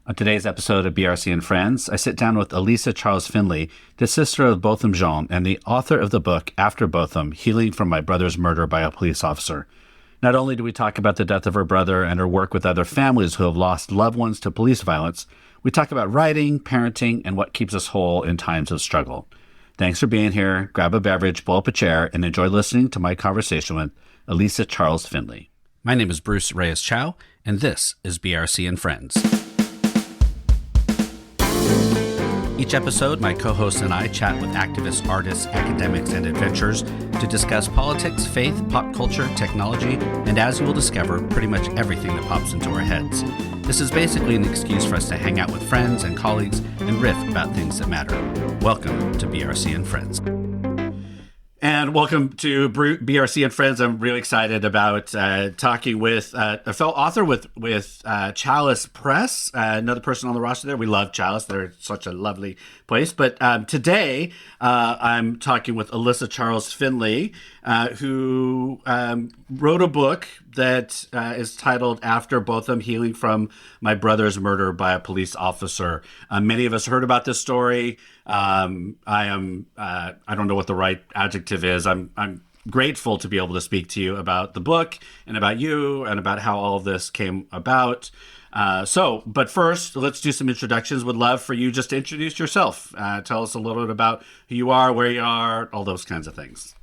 On today's episode of BRC and Friends, I sit down with Alissa Charles-Findley, the sister of Botham Jean and the author of the book After Botham, Healing from My Brother's Murder by a Police Officer. Not only do we talk about the death of her brother and her work with other families who have lost loved ones to police violence, we talk about writing, parenting, and what keeps us whole in times of struggle. Thanks for being here. Grab a beverage, pull up a chair, and enjoy listening to my conversation with Alissa Charles-Findley. My name is Bruce Reyes-Chow, and this is BRC and Friends. Each episode, my co-host and I chat with activists, artists, academics, and adventurers to discuss politics, faith, pop culture, technology, and as you will discover, pretty much everything that pops into our heads. This is basically an excuse for us to hang out with friends and colleagues and riff about things that matter. Welcome to BRC and Friends. And welcome to BRC and Friends. I'm really excited about talking with a fellow author with Chalice Press, another person on the roster there. We love Chalice. They're such a lovely place. But today I'm talking with Alissa Charles-Findley, who wrote a book that is titled After Botham, Healing from My Brother's Murder by a Police Officer. Many of us heard about this story. I don't know what the right adjective is. I'm grateful to be able to speak to you about the book and about you and about how all of this came about. But first, let's do some introductions. Would love for you just to introduce yourself. Tell us a little bit about who you are, where you are, all those kinds of things.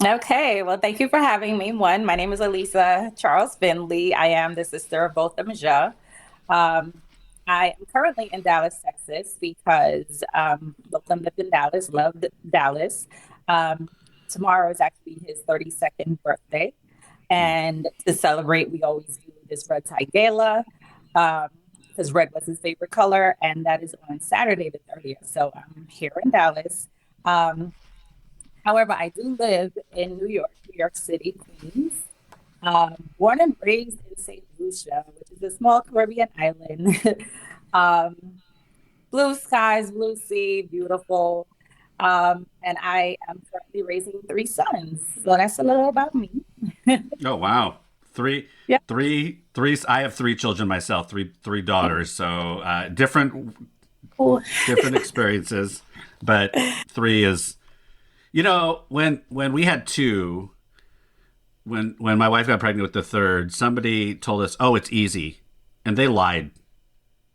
Okay, well, thank you for having me. My name is Alissa Charles-Findley. I am the sister of Botham Jean. I am currently in Dallas, Texas, because Botham lived in Dallas, loved Dallas. Tomorrow is actually his 32nd birthday. And to celebrate, we always do this red tie gala, because red was his favorite color. And that is on Saturday the 30th. So I'm here in Dallas. However, I do live in New York City, Queens. Born and raised in St. Lucia, which is a small Caribbean island. Blue skies, blue sea, beautiful. And I am currently raising 3 sons. So that's a little about me. Oh, wow. Three. I have 3 children myself, three daughters. So different experiences, but 3 is... You know, when we had 2, when my wife got pregnant with the 3rd, somebody told us, "Oh, it's easy," and they lied.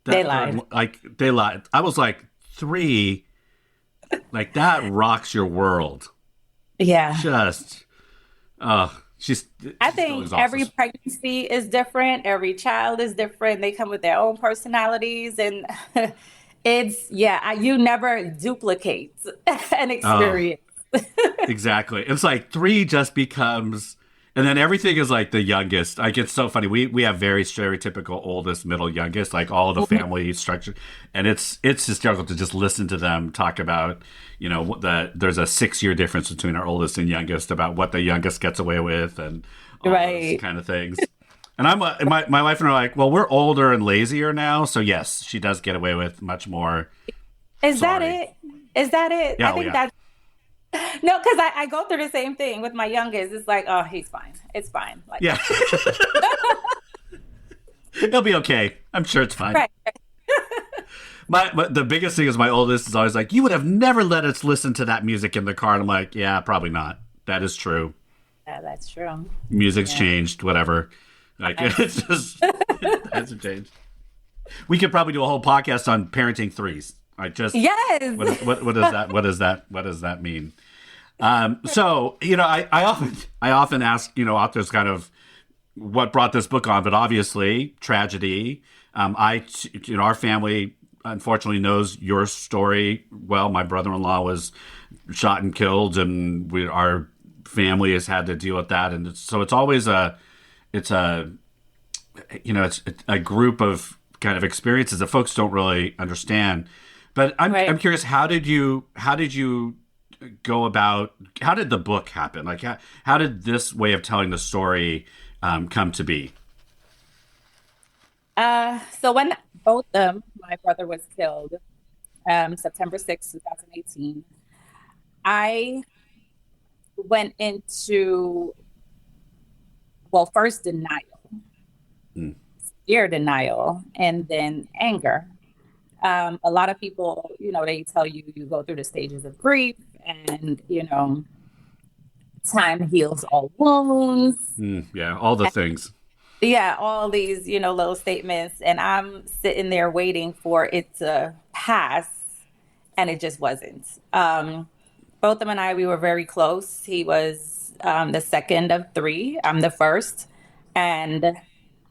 They lied. They lied. I was like, 3, like that rocks your world. Yeah. Just, she's. I think every pregnancy is different. Every child is different. They come with their own personalities, and you never duplicate an experience. Exactly. It's like 3 just becomes, and then everything is like the youngest. Like, it's so funny. We have very stereotypical oldest, middle, youngest, like all of the family structure, and it's hysterical to just listen to them talk about, there's a 6-year difference between our oldest and youngest about what the youngest gets away with and all those kind of things. And my wife and I are like, well, we're older and lazier now, so yes, she does get away with much more. Is that it? Yeah, I think that's. No, because I go through the same thing with my youngest. It's like, oh, he's fine. It's fine. Like, yeah. He'll be okay. I'm sure it's fine. Right. The biggest thing is my oldest is always like, you would have never let us listen to that music in the car. And I'm like, yeah, probably not. That is true. Yeah, that's true. Music's changed, whatever. Like, it's just, it hasn't changed. We could probably do a whole podcast on parenting 3s. Yes. What does that mean? So, I often ask, authors kind of what brought this book on, but obviously tragedy. Our family unfortunately knows your story well. My brother-in-law was shot and killed, and our family has had to deal with that. And so it's always it's a group of kind of experiences that folks don't really understand. But I'm curious, how did you go about, how did the book happen? Like, how did this way of telling the story come to be? So when my brother was killed, September 6th, 2018, I went into, first denial. fear denial, and then anger. A lot of people, they tell you go through the stages of grief and, time heals all wounds. Yeah, all the things. Yeah, all these, little statements. And I'm sitting there waiting for it to pass. And it just wasn't. Botham and I, we were very close. He was the second of three. I'm the first. And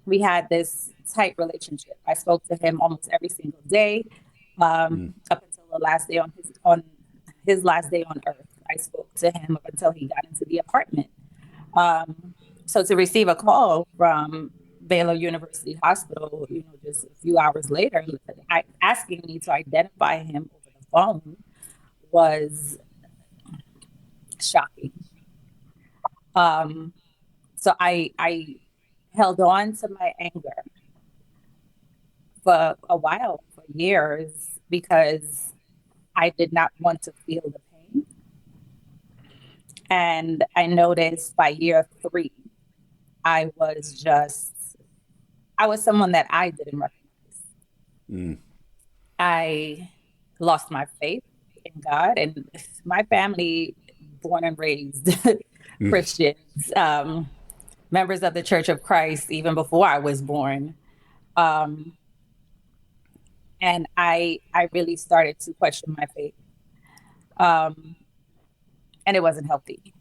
we had this tight relationship. I spoke to him almost every single day, up until the last day on his last day on earth. I spoke to him up until he got into the apartment. So to receive a call from Baylor University Hospital, just a few hours later, asking me to identify him over the phone was shocking. So I held on to my anger for a while, for years, because I did not want to feel the pain. And I noticed by year 3, I was someone that I didn't recognize. I lost my faith in God, and my family, born and raised Christians, members of the Church of Christ, even before I was born. And I really started to question my faith. And it wasn't healthy.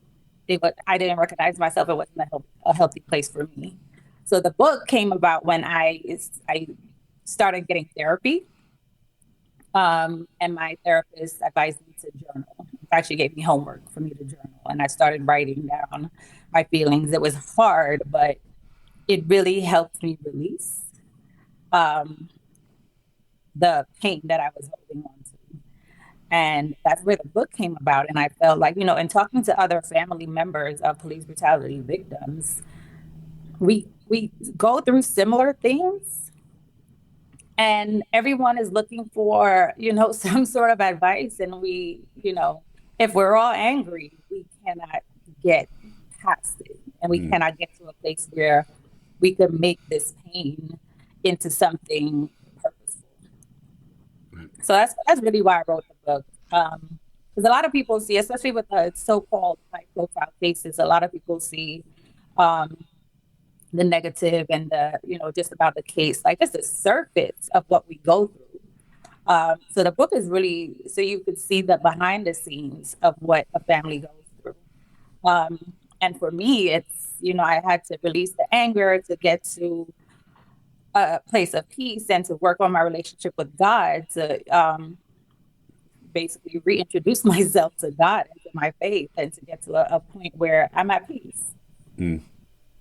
I didn't recognize myself. It wasn't a healthy place for me. So the book came about when I started getting therapy. And my therapist advised me to journal. In fact, she gave me homework for me to journal. And I started writing down my feelings. It was hard, but it really helped me release the pain that I was holding on to. And that's where the book came about. And I felt like, in talking to other family members of police brutality victims, we go through similar things. And everyone is looking for, some sort of advice. And we, if we're all angry, we cannot get past it. And we cannot get to a place where we could make this pain into something purposeful. So that's really why I wrote the book. Because a lot of people see, especially with the so-called high-profile cases, a lot of people see the negative and the, just about the case, like just the surface of what we go through. So the book is really, so you can see the behind the scenes of what a family goes through. And for me, it's, I had to release the anger to get to a place of peace and to work on my relationship with God, to basically reintroduce myself to God and to my faith, and to get to a point where I'm at peace.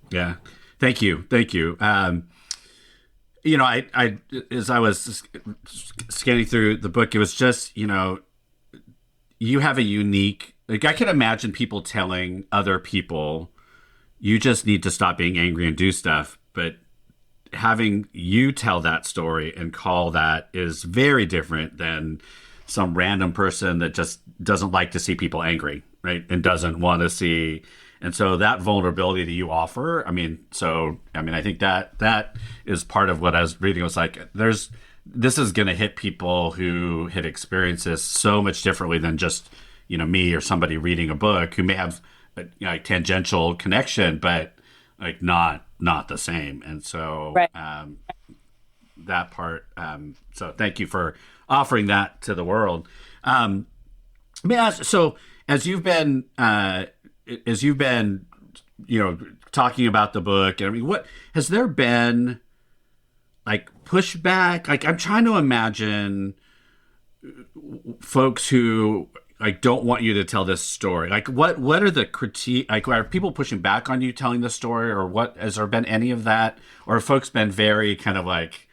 Yeah. Thank you. I as I was scanning through the book, it was just, you have a unique, I can imagine people telling other people, you just need to stop being angry and do stuff. But having you tell that story and call that is very different than some random person that just doesn't like to see people angry, right? And doesn't want to see. And so that vulnerability that you offer, I think that is part of what I was reading. It was like, this is going to hit people who had experienced this so much differently than just, me or somebody reading a book who may have a tangential connection, but like not the same. And so right. That part. So thank you for offering that to the world. Let me ask, so as you've been, talking about the book, what has there been like pushback? Like, I'm trying to imagine folks who like don't want you to tell this story. Like, what are the critique? Like, are people pushing back on you telling the story, or what? Has there been any of that, or have folks been very kind of like,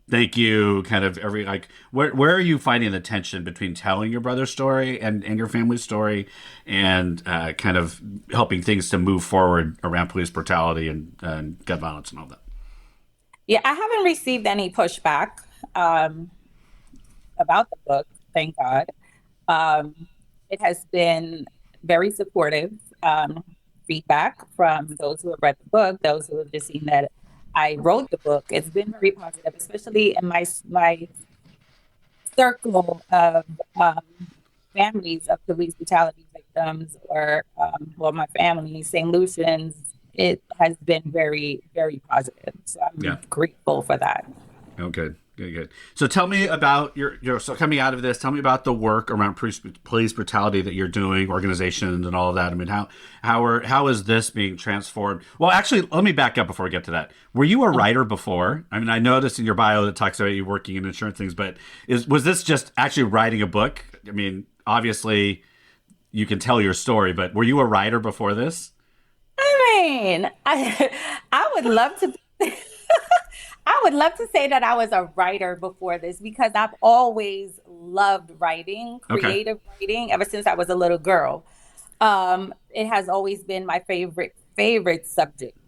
thank you, kind of every, like, where are you finding the tension between telling your brother's story and your family's story, and kind of helping things to move forward around police brutality and gun violence and all that? Yeah, I haven't received any pushback about the book, thank God. It has been very supportive feedback from those who have read the book, those who have just seen that I wrote the book, it's been very positive, especially in my circle of um, families of police brutality victims, or well, my family, St. Lucians. It has been very, very positive. So Yeah. I'm grateful for that. Oh, good. Good, good. So tell me about so coming out of this, tell me about the work around police brutality that you're doing, organizations and all of that. I mean, how is this being transformed? Well, actually, let me back up before we get to that. Were you a writer before? I mean, I noticed in your bio that talks about you working in insurance things, but was this just actually writing a book? I mean, obviously you can tell your story, but were you a writer before this? I mean, I would love to I would love to say that I was a writer before this, because I've always loved writing, Okay. creative writing, ever since I was a little girl. It has always been my favorite subject,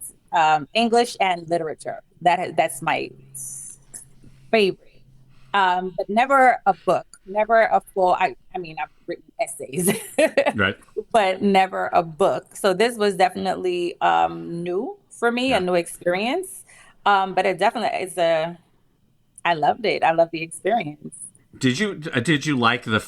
English and literature. That's my favorite. But never a book, never a full. I mean, I've written essays, Right. but never a book. So this was definitely new for me, a Yeah. new experience. But it definitely is a. I loved it. I love the experience. Did you like the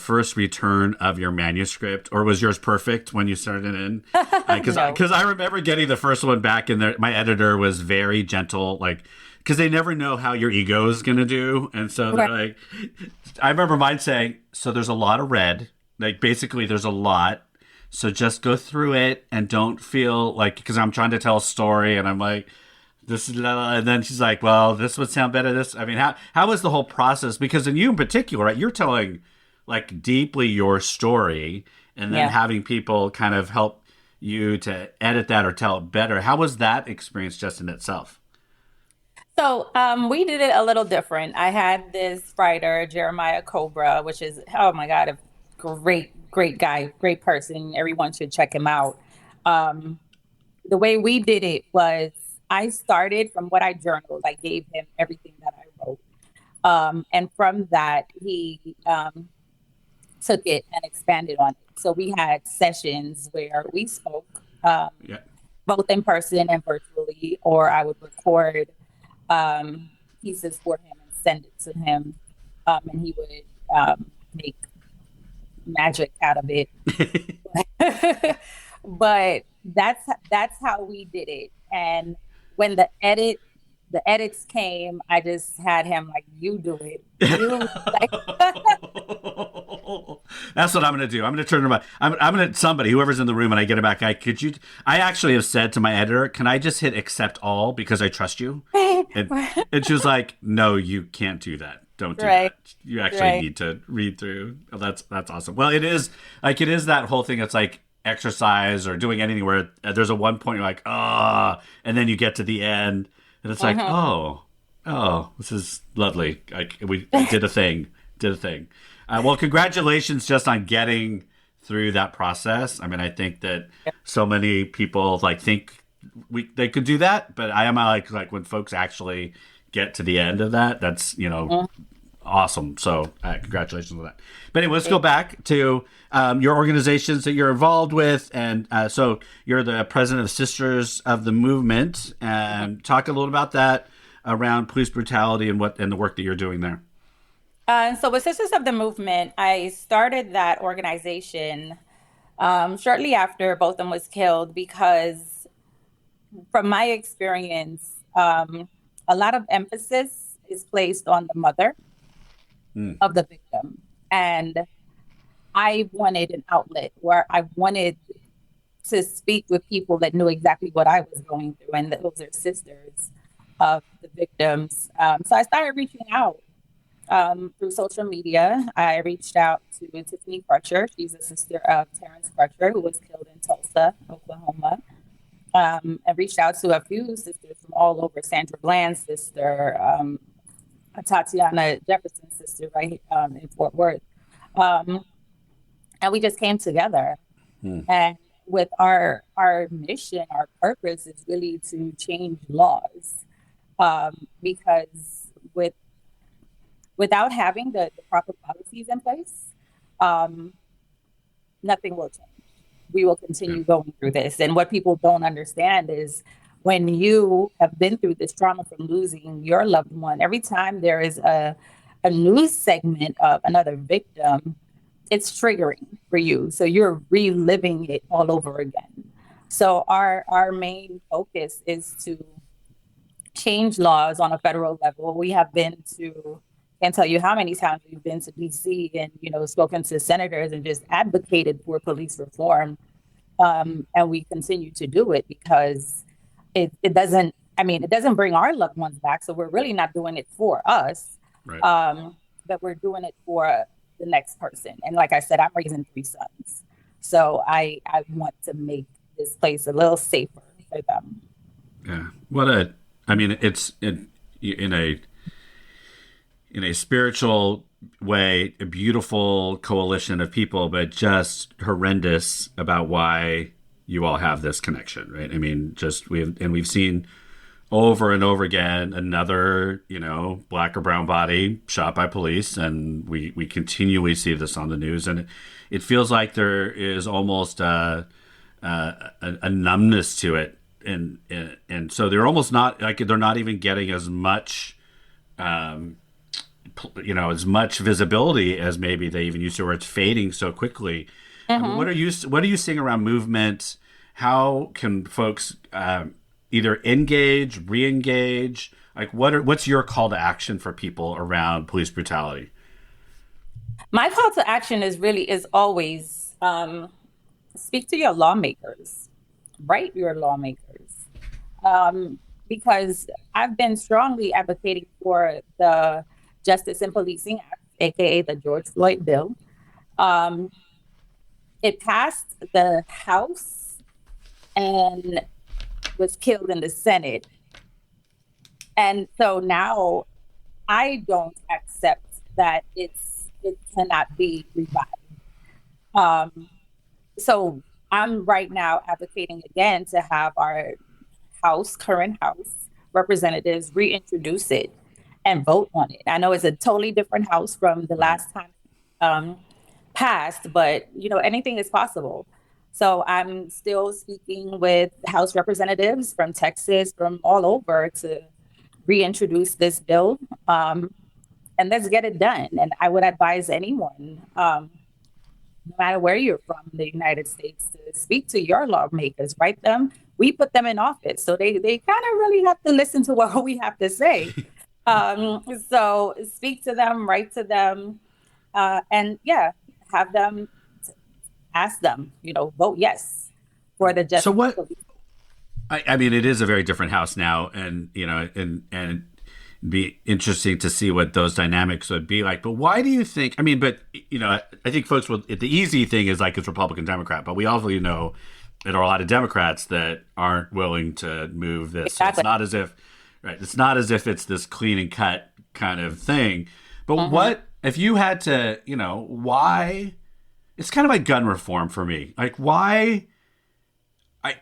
first return of your manuscript, or was yours perfect when you started in? Because No, I remember getting the first one back, and my editor was very gentle, like because they never know how your ego is gonna do, and so they're right. like, I remember mine saying, so there's a lot of red, like basically there's a lot. So just go through it and don't feel like, because I'm trying to tell a story and I'm like, this is, and then she's like, well, this would sound better. This, I mean, how is the whole process? Because in you in particular, right, you're telling like deeply your story, and then Yeah. having people kind of help you to edit that or tell it better. How was that experience just in itself? So we did it a little different. I had this writer, Jeremiah Cobra, which is, oh my God, a great guy, great person. Everyone should check him out. Um, the way we did it was, I started from what I journaled. I gave him everything that I wrote. And from that, he took it and expanded on it. So we had sessions where we spoke, Yeah. both in person and virtually, or I would record pieces for him and send it to him. And he would make magic out of it. But that's how we did it. And when the edits came, I just had him like, you do it. You like That's what I'm going to do. I'm going to turn to I'm going to somebody, whoever's in the room, and I get it back. I actually have said to my editor, can I just hit accept all because I trust you? And she was like, no, you can't do that. Don't do right, that. You actually right. need to read through. Oh, that's awesome. Well, it is that whole thing. It's like exercise or doing anything where there's a one point you're like, ah, and then you get to the end and it's like, Mhm. oh, this is lovely. Like we did a thing. Well, congratulations just on getting through that process. I mean, I think that so many people like think they could do that, but I am like when folks actually get to the end of that, that's Mhm. awesome. So congratulations on that. But anyway, let's go back to your organizations that you're involved with, and so you're the president of Sisters of the Movement, and talk a little about that around police brutality and the work that you're doing there. So with Sisters of the Movement, I started that organization shortly after Botham was killed, because from my experience, a lot of emphasis is placed on the mother Mm, of the victim. And I wanted an outlet where I wanted to speak with people that knew exactly what I was going through, and those are sisters of the victims. So I started reaching out through social media. I reached out to Tiffany Crutcher. She's a sister of Terrence Crutcher, who was killed in Tulsa, Oklahoma. And reached out to a few sisters from all over. Sandra Bland's sister, Tatiana Jefferson's sister, right, in Fort Worth. Um, and we just came together. mm, And with our mission, our purpose is really to change laws, because without having the proper policies in place, um, nothing will change. We will yeah, continue going through this. And what people don't understand is when you have been through this trauma from losing your loved one, every time there is a news segment of another victim, it's triggering for you. So you're reliving it all over again. So our main focus is to change laws on a federal level. We have been to, can't tell you how many times we've been to DC and, spoken to senators and just advocated for police reform. And we continue to do it because it doesn't, it doesn't bring our loved ones back. So we're really not doing it for us, Right. but we're doing it for the next person. And like I said, I'm raising 3 sons. So I want to make this place a little safer for them. Yeah. It's in a spiritual way, a beautiful coalition of people, but just horrendous about why you all have this connection, right? We've seen over and over again another, black or brown body shot by police, and we continually see this on the news, and it feels like there is almost a numbness to it, and so they're almost not, like, they're not even getting as much as much visibility as maybe they even used to, or it's fading so quickly. Mm-hmm. What are you seeing around movement? How can folks either engage, re-engage? Like, what's your call to action for people around police brutality? My call to action is always speak to your lawmakers, write your lawmakers, because I've been strongly advocating for the Justice and Policing Act, aka the George Floyd bill. It passed the House and was killed in the Senate. And so now I don't accept that it cannot be revived. So I'm right now advocating again to have our current House representatives reintroduce it and vote on it. I know it's a totally different House from the last time passed, but anything is possible. So I'm still speaking with House representatives from Texas, from all over, to reintroduce this bill, and let's get it done. And I would advise anyone, no matter where you're from in the United States, to speak to your lawmakers, write them. We put them in office, so they kind of really have to listen to what we have to say. So speak to them, write to them, and have them, ask them, vote yes for the justice. So what? It is a very different House now, and and it'd be interesting to see what those dynamics would be like. But why do you think? I think folks will. The easy thing is like it's Republican, Democrat, but we also there are a lot of Democrats that aren't willing to move this. Exactly. So it's not as if, right? It's not as if it's this clean and cut kind of thing. But what if you had to? Why? It's kind of like gun reform for me. Like, why? I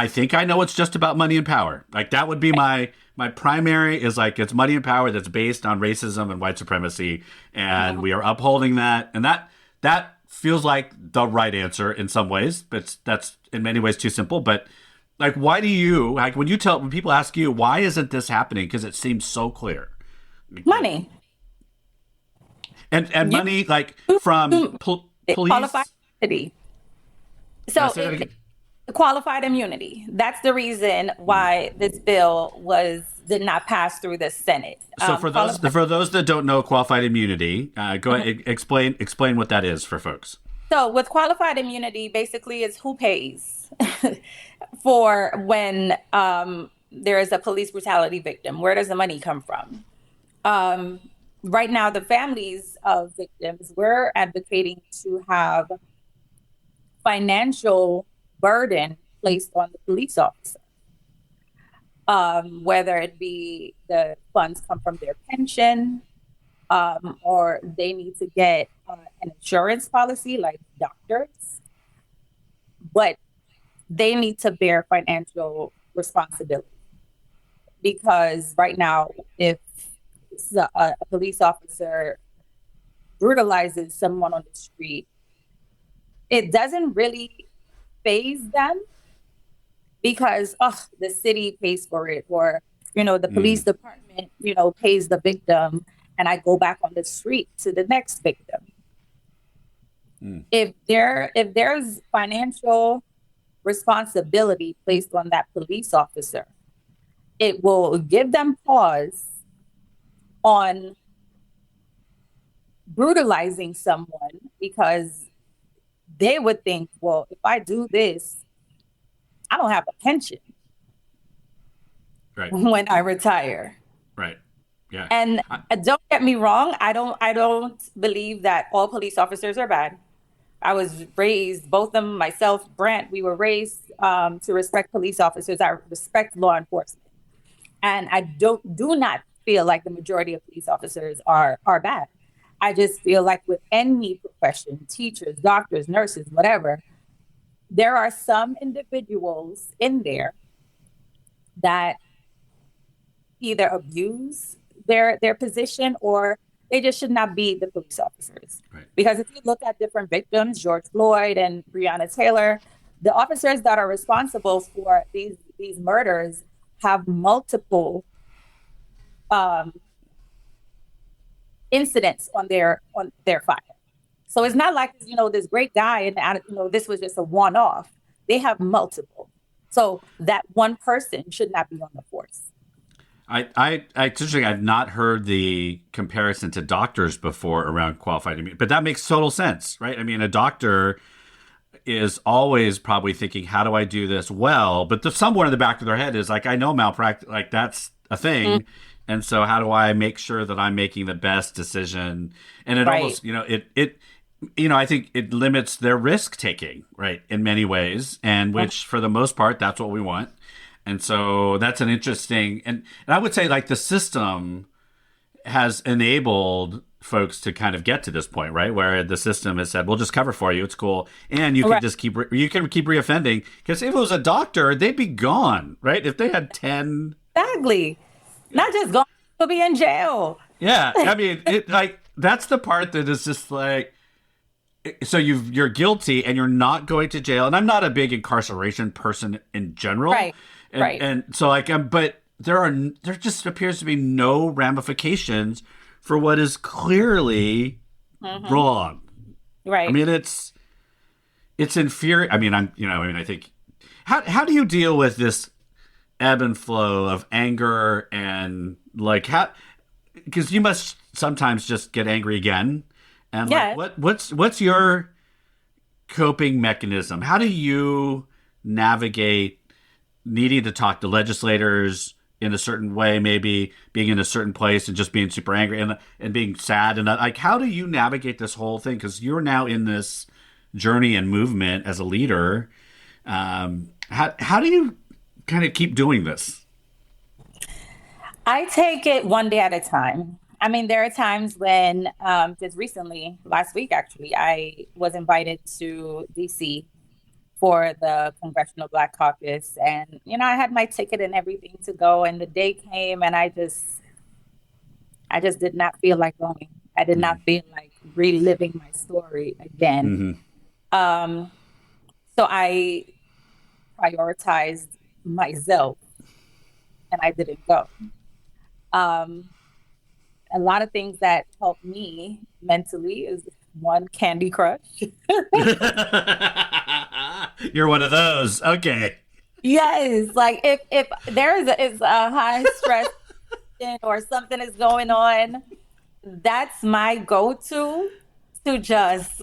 think I know it's just about money and power. Like, that would be my primary, is like, it's money and power that's based on racism and white supremacy, and we are upholding that. And that feels like the right answer in some ways, but that's in many ways too simple. But like, why do you, like, when people ask you, why isn't this happening? Because it seems so clear. Money. And money, like, from police. Qualified immunity. So qualified immunity. That's the reason why this bill did not pass through the Senate. So for those that don't know qualified immunity, go ahead, explain what that is for folks. So with qualified immunity, basically, it's who pays for when there is a police brutality victim. Where does the money come from? Right now, the families of victims, we're advocating to have financial burden placed on the police officer, whether it be the funds come from their pension, or they need to get an insurance policy like doctors, but they need to bear financial responsibility. Because right now, if a police officer brutalizes someone on the street, it doesn't really faze them because the city pays for it, or the police Mm, department pays the victim, and I go back on the street to the next victim. mm. If there's financial responsibility placed on that police officer, it will give them pause on brutalizing someone, because they would think, well, if I do this, I don't have a pension Right. when I retire. Right. Yeah. And I, don't get me wrong, I don't believe that all police officers are bad. I was raised, both of them, myself, Brent, we were raised to respect police officers. I respect law enforcement. And I do not feel like the majority of police officers are bad. I just feel like with any profession, teachers, doctors, nurses, whatever, there are some individuals in there that either abuse their position, or they just should not be the police officers. right. Because if you look at different victims, George Floyd and Breonna Taylor, the officers that are responsible for these murders have multiple um, incidents on their file. So it's not like this great guy and this was just a one-off. They have multiple. So that one person should not be on the force. It's interesting. I've not heard the comparison to doctors before around qualified immunity, but that makes total sense, right? I mean, a doctor is always probably thinking, how do I do this well? But somewhere in the back of their head is like, I know malpractice, like that's a thing. Mm-hmm. And so how do I make sure that I'm making the best decision? And it Right. almost, I think it limits their risk taking, right, in many ways, and which for the most part, that's what we want. And so that's an interesting, and I would say like the system has enabled folks to kind of get to this point, right, where the system has said, we'll just cover for you, it's cool, and you can just keep reoffending, because if it was a doctor, they'd be gone, right? If they had 10, exactly, not just gone, they'll be in jail. Yeah, I mean, that's the part that is just like, so you're guilty and you're not going to jail. And I'm not a big incarceration person in general, right? And so but there just appears to be no ramifications for what is clearly wrong. Right. I mean, it's infuriating. I mean, I think how do you deal with this ebb and flow of anger and because you must sometimes just get angry again. And what's your coping mechanism? How do you navigate needing to talk to legislators in a certain way, maybe being in a certain place and just being super angry and being sad, and how do you navigate this whole thing? Because you're now in this journey and movement as a leader. How do you kind of keep doing this? I take it one day at a time. I mean, there are times when, just recently, last week actually, I was invited to DC for the Congressional Black Caucus. And, I had my ticket and everything to go. And the day came and I just did not feel like going. I did not feel like reliving my story again. So I prioritized myself and I didn't go. A lot of things that helped me mentally is one, Candy Crush. You're one of those. Okay. Yes. Like if there is a high stress or something is going on, that's my go-to to just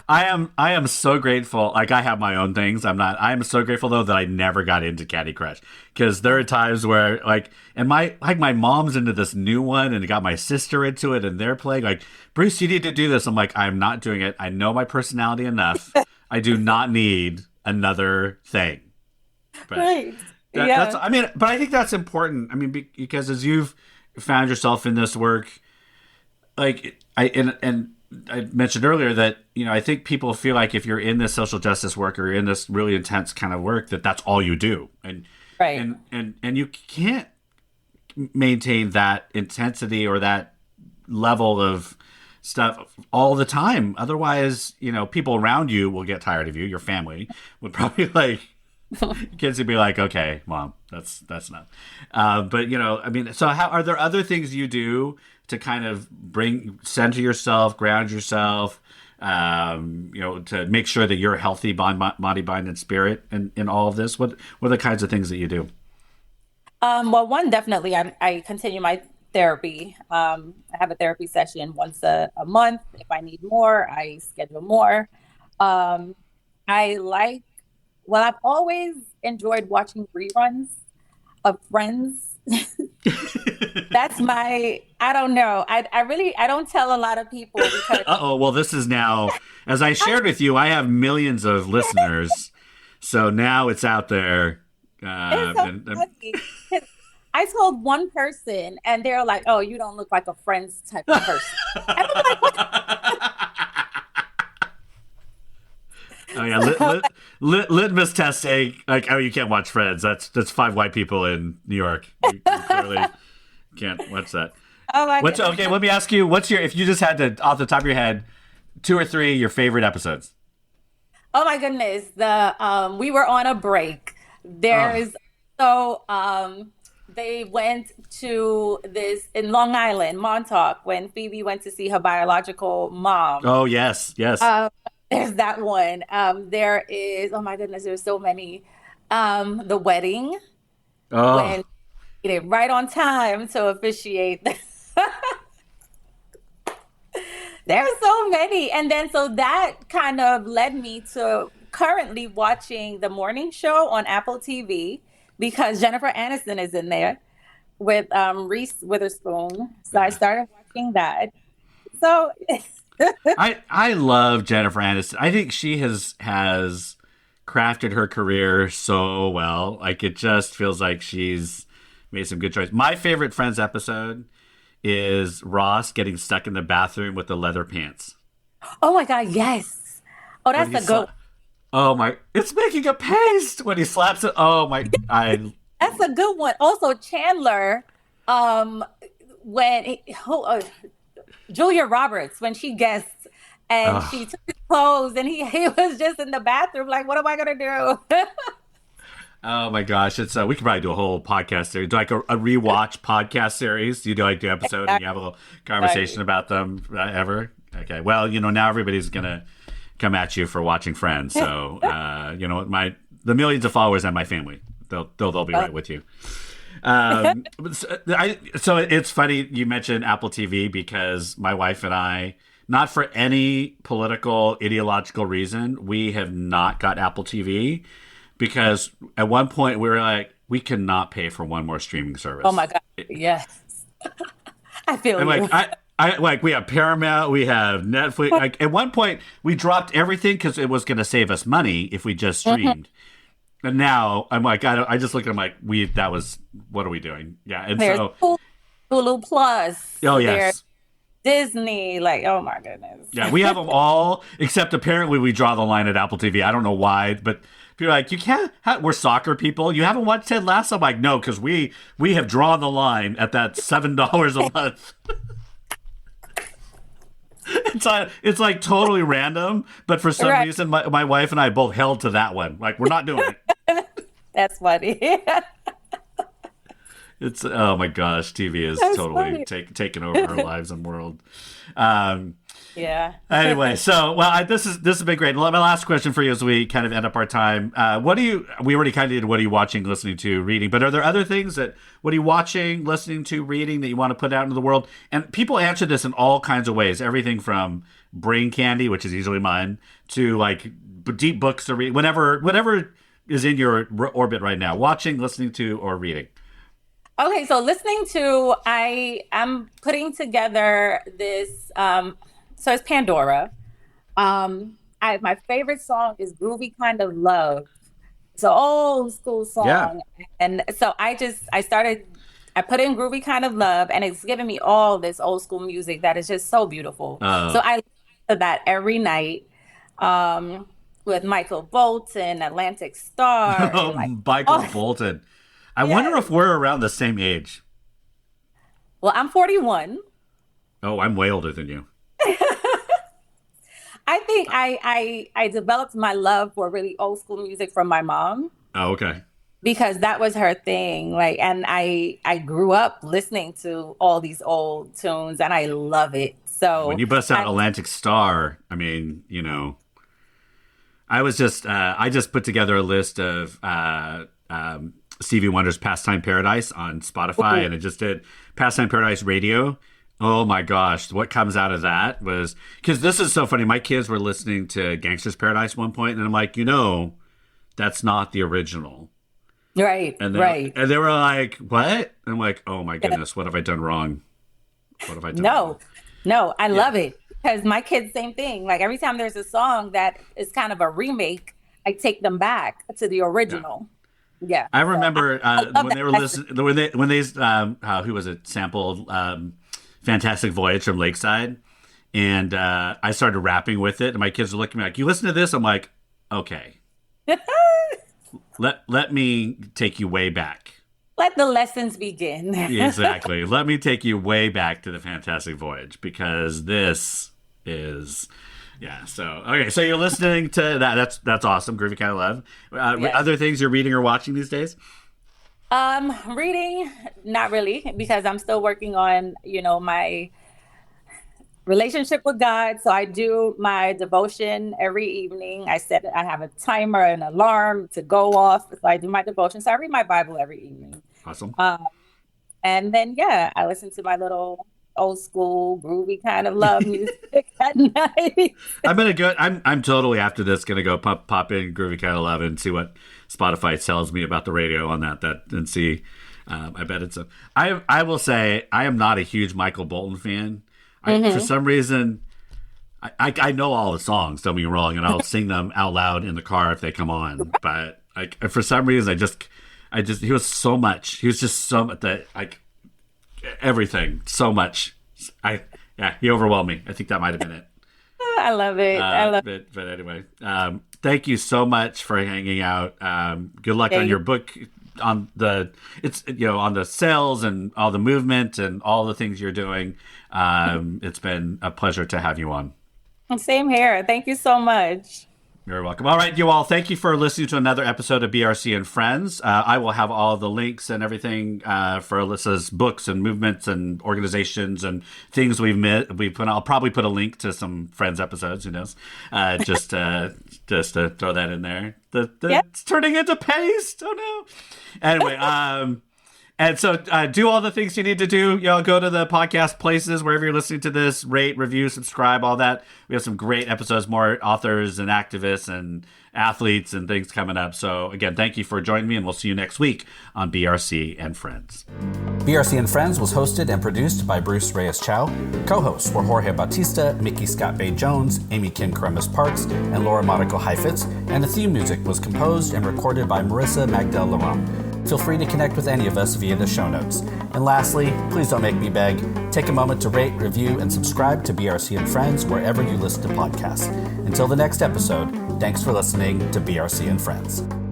I am so grateful. Like, I have my own things. I am so grateful though that I never got into Candy Crush, because there are times where my mom's into this new one and got my sister into it and they're playing like, Bruce, you need to do this. I'm like, I'm not doing it. I know my personality enough. I do not need another thing. But right. But I think that's important. I mean, because as you've found yourself in this work, I mentioned earlier that, I think people feel like if you're in this social justice work or you're in this really intense kind of work, that's all you do. And right. And you can't maintain that intensity or that level of stuff all the time. Otherwise, people around you will get tired of you. Your family would probably Kids would be like, okay, mom, that's enough. But I mean, so how are there other things you do to kind of center yourself, ground yourself, to make sure that you're healthy, body, mind, and spirit in all of this? What are the kinds of things that you do? Well, one, definitely, I continue my therapy. I have a therapy session once a month. If I need more, I schedule more. Um, I like, well, I've always enjoyed watching reruns of Friends. That's I don't know. I don't tell a lot of people because Uh-oh, well, this is now, as I shared with you, I have millions of listeners. So now it's out there. it's so funny. 'Cause I told one person and they're like, "Oh, you don't look like a Friends type of person." And I'm like, "What?" Oh yeah, litmus test saying like, oh, you can't watch Friends. That's five white people in New York. You clearly can't watch that. Oh my God. Okay, let me ask you, if you just had to, off the top of your head, two or three your favorite episodes? Oh my goodness. We were on a break. Oh, There's so they went to this in Long Island, Montauk, when Phoebe went to see her biological mom. oh yes, yes. Um, there's that one. There is, oh my goodness, there's so many. The wedding, Oh, when he did right on time to officiate. There's so many. And then so that kind of led me to currently watching the morning show on Apple TV because Jennifer Aniston is in there with Reese Witherspoon. So I yeah. started watching that. So I love Jennifer Aniston. I think she has crafted her career so well. Like it just feels like she's made some good choices. My favorite Friends episode is Ross getting stuck in the bathroom with the leather pants. oh my God, yes. Oh, When that's he a good oh my, it's making a paste when he slaps it. Oh my, that's a good one. Also Chandler, um, Julia Roberts, when she guests and oh, she took his clothes and he was just in the bathroom, like, what am I gonna do? oh my gosh. It's we could probably do a whole podcast series, like a rewatch podcast series. You do like the episode and you have a little conversation Right. about them ever. Okay. Well, now everybody's gonna come at you for watching Friends. So, the millions of followers and my family, they'll be right with you. So it's funny you mentioned Apple TV because my wife and I, not for any political ideological reason, we have not got Apple TV because at one point we were like, we cannot pay for one more streaming Oh service. my God. Yes. I feel And like you. I like we have Paramount, we have Netflix. Like at one point we dropped everything because it was going to save us money if we just Mhm. streamed. And now I'm like, I just look at them like what are we doing? Yeah. And There's so, Hulu Plus. oh There's yes. Disney. Like, oh my goodness. Yeah. We have them all, except apparently we draw the line at Apple TV. I don't know why, but people are like, you can't, we're soccer people. You haven't watched Ted Lasso? I'm like, no, because we have drawn the line at that $7 a month. It's like totally random, but for some Right. reason, my wife and I both held to that one. Like, we're not doing it. That's funny. It's oh my gosh, TV is That's totally funny. taking over our lives and world. Um, Yeah. anyway, so this has been great. My last question for you as we kind of end up our time. We already kind of did what are you watching, listening to, reading, but are there other things what are you watching, listening to, reading that you want to put out into the world? And people answer this in all kinds of ways. Everything from brain candy, which is usually mine, to like deep books to read, whatever is in your orbit right now, watching, listening to, or reading. Okay, so listening to, I am putting together this. So it's Pandora. My favorite song is "Groovy Kind of Love." It's an old school Yeah. song, and so I put in "Groovy Kind of Love," and it's giving me all this old school music that is just so beautiful. Uh, So I listen to that every night, um, with Michael Bolton, Atlantic Star, and like, Michael oh Bolton. I wonder yes. if we're around the same age. Well, I'm 41. Oh, I'm way older than you. I think I developed my love for really old school music from my mom. Oh, okay. because that was her thing. Like, and I grew up listening to all these old tunes, and I love it. When So, you bust out I, Atlantic Star, I mean, I just put together a list of Stevie Wonder's Pastime Paradise on Spotify, ooh, and it just did Pastime Paradise Radio. Oh my gosh, what comes out of that was, because this is so funny. My kids were listening to Gangster's Paradise one point, and I'm like, that's not the original. right, And right. they were like, what? And I'm like, oh my Yeah. goodness, what have I done wrong? What have I done wrong? No, no, I Yeah. love it because my kids, same thing. Like every time there's a song that is kind of a remake, I take them back to the Yeah. original. Yeah. I So remember I love when that they were lesson. listening, when they who was it, sampled Fantastic Voyage from Lakeside, and I started rapping with it, and my kids were looking at me like, you listen to this? I'm like, okay, let me take you way back. Let the lessons begin. Exactly. Let me take you way back to the Fantastic Voyage, because this is, yeah. So okay, so you're listening to that. That's awesome. Groovy kind of love. Yes. Other things you're reading or watching these days? Reading, not really, because I'm still working on, my relationship with God. So I do my devotion every evening. I have a timer, an alarm to go off. So I do my devotion. So I read my Bible every evening. Awesome. Um, and then, yeah, I listen to my little old school groovy kind of love music at night. I'm totally after this gonna go pop in Groovy Kind of Love and see what Spotify tells me about the radio on that and see. I bet it's a. I will say I am not a huge Michael Bolton fan. For Hmm. some reason, I know all the songs. Don't get me wrong, and I'll sing them out loud in the car if they come on. But for some reason, he was so much. He was just so much that everything so much. He overwhelmed me. I think that might have been it. I love it. I love But anyway, thank you so much for hanging out. Good luck on it. your book, on the on the sales and all the movement and all the things you're doing. It's been a pleasure to have you on. Same here. Thank you so much. You're welcome. All right, you all, thank you for listening to another episode of BRC and Friends. I will have all the links and everything for Alyssa's books and movements and organizations and things I'll probably put a link to some Friends episodes. Who knows? Just to throw that in there. Yep. It's turning into paste. Oh no. Anyway, and so do all the things you need to do. Go to the podcast places, wherever you're listening to this, rate, review, subscribe, all that. We have some great episodes, more authors and activists and athletes and things coming up. So again, thank you for joining me, and we'll see you next week on BRC and Friends. BRC and Friends was hosted and produced by Bruce Reyes-Chow. Co-hosts were Jorge Bautista, Mickey Scott Bay-Jones, Amy Kim Caramis Parks, and Laura Monaco Heifetz, and the theme music was composed and recorded by Marissa Magdal Laurent. Feel free to connect with any of us via the show notes. And lastly, please don't make me beg. Take a moment to rate, review, and subscribe to BRC and Friends wherever you listen to podcasts. Until the next episode, thanks for listening to BRC and Friends.